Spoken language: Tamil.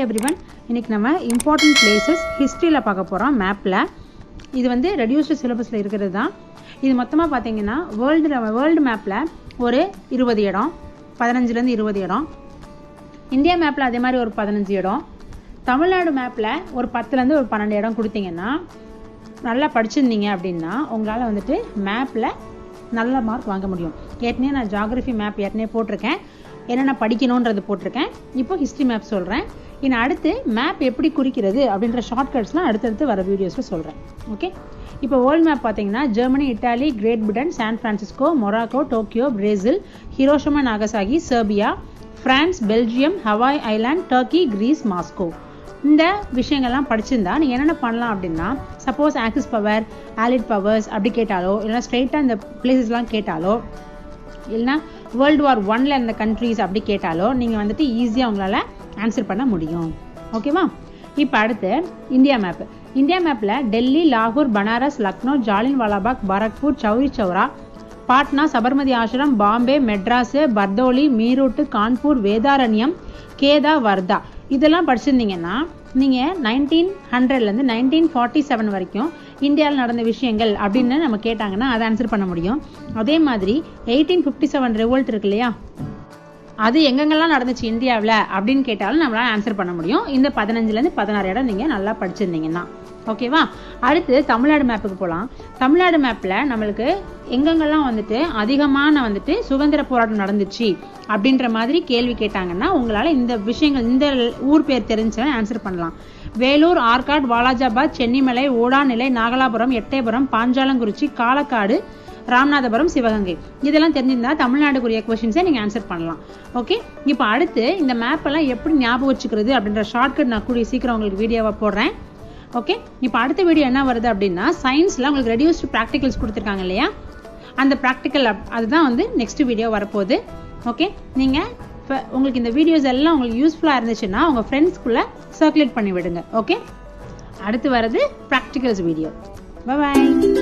everyone. இன்னைக்கு நம்ம important places historyல பார்க்க போறோம் மேப்ல. இது வந்து reduced syllabusல இருக்குது தான். இது மொத்தமா பாத்தீங்கன்னா world மேப்ல ஒரு 20 இடம் 15ல இருந்து 20 இடம். இந்தியா மேப்ல அதே மாதிரி ஒரு 15 இடம். தமிழ்நாடு மேப்ல ஒரு 10ல இருந்து ஒரு 12 இடம் கொடுத்தீங்கன்னா நல்லா படிச்சிருந்தீங்க அப்படின்னா உங்களால வந்துட்டு மேப்ல நல்ல மார்க் வாங்க முடியும். ஏற்கனவே நான் ஜியோகிராஃபி மேப் ஏற்கனவே போட்டிருக்கேன். என்னென்ன படிக்கணும்ன்றது போட்டிருக்கேன். இப்போ ஹிஸ்ட்ரி மேப் சொல்கிறேன். இன்னும் அடுத்து மேப் எப்படி குறிக்கிறது அப்படின்ற ஷார்ட்கட்ஸ்லாம் அடுத்தடுத்து வர வீடியோஸில் சொல்கிறேன். ஓகே, இப்போ வேர்ல்டு மேப் பார்த்தீங்கன்னா Germany, Italy, Great Britain, San Francisco, Morocco, Tokyo, Brazil, Hiroshima, Nagasaki, Serbia, France, Belgium, Hawaii island, Turkey, Greece, Moscow. இந்த விஷயங்கள்லாம் படிச்சிருந்தா நீங்கள் என்னென்ன பண்ணலாம் அப்படின்னா, suppose Axis power, Allied powers அப்படி கேட்டாலோ, இல்லைனா ஸ்ட்ரெயிட்டாக இந்த பிளேசஸ்லாம் கேட்டாலோ, இல்லைனா வேர்ல்டு வார் 1ல இந்த கண்ட்ரீஸ் அப்படி கேட்டாலோ நீங்கள் வந்துட்டு ஈஸியாக உங்களால் ஆன்சர் பண்ண முடியும். ஓகேவா? இப்போ அடுத்து இந்தியா மேப். இந்தியா மேப்பில் டெல்லி, லாகூர், பனாரஸ், லக்னோ, ஜாலியன் வாலாபாக், பரக்பூர், சௌரி சௌரா, பாட்னா, சபர்மதி ஆசிரம், பாம்பே, மெட்ராஸ், பர்தோலி, மீரூட், கான்பூர், வேதாரண்யம், கேதா, வர்தா இதெல்லாம் படிச்சிருந்தீங்கன்னா நீங்கள் 1900லேருந்து 1947 வரைக்கும் இந்தியாவில் நடந்த விஷயங்கள் அப்படின்னு நம்ம கேட்டாங்கன்னா அதை ஆன்சர் பண்ண முடியும். அதே மாதிரி 1857 ரிவோல்ட் இருக்கு இல்லையா, அது எங்கெங்கெல்லாம் நடந்துச்சு இந்தியாவில் அப்படின்னு கேட்டாலும் நம்மளால ஆன்சர் பண்ண முடியும். இந்த 15லேருந்து 16 இடம் நீங்கள் நல்லா படிச்சிருந்தீங்கன்னா. ஓகேவா? அடுத்து தமிழ்நாடு மேப்புக்கு போகலாம். தமிழ்நாடு மேப்பில் நம்மளுக்கு எங்கெங்கெல்லாம் வந்துட்டு அதிகமான வந்துட்டு சுதந்திர போராட்டம் நடந்துச்சு அப்படின்ற மாதிரி கேள்வி கேட்டாங்கன்னா உங்களால் இந்த விஷயங்கள் இந்த ஊர் பேர் தெரிஞ்சவன் ஆன்சர் பண்ணலாம். வேலூர், ஆற்காடு, வாலாஜாபாத், சென்னிமலை, ஓடாநிலை, நாகலாபுரம், எட்டயபுரம், பாஞ்சாலங்குறிச்சி, காலக்காடு, ராமநாதபுரம், சிவகங்கை இதெல்லாம் தெரிஞ்சிருந்தா தமிழ்நாடுக்குரிய கொஸ்டின்ஸை நீங்கள் ஆன்சர் பண்ணலாம். ஓகே, இப்போ அடுத்து இந்த மேப்பெல்லாம் எப்படி ஞாபகம் வச்சுக்கிறது அப்படின்ற ஷார்ட்கட் நான் கூடிய சீக்கிரம் உங்களுக்கு வீடியோவை போடுறேன். ஓகே, இப்போ அடுத்த வீடியோ என்ன வருது அப்படின்னா, சயின்ஸில் உங்களுக்கு ரெடியூஸ்டு ப்ராக்டிகல்ஸ் கொடுத்துருக்காங்க இல்லையா, அந்த ப்ராக்டிக்கல் அதுதான் வந்து நெக்ஸ்ட் வீடியோ வரப்போகுது. ஓகே, நீங்கள் உங்களுக்கு இந்த வீடியோஸ் எல்லாம் உங்களுக்கு யூஸ்ஃபுல்லாக இருந்துச்சுன்னா உங்கள் ஃப்ரெண்ட்ஸ்குள்ளே சர்க்குலேட் பண்ணி விடுங்க. ஓகே, அடுத்து வரது ப்ராக்டிகல்ஸ் வீடியோ. Bye bye.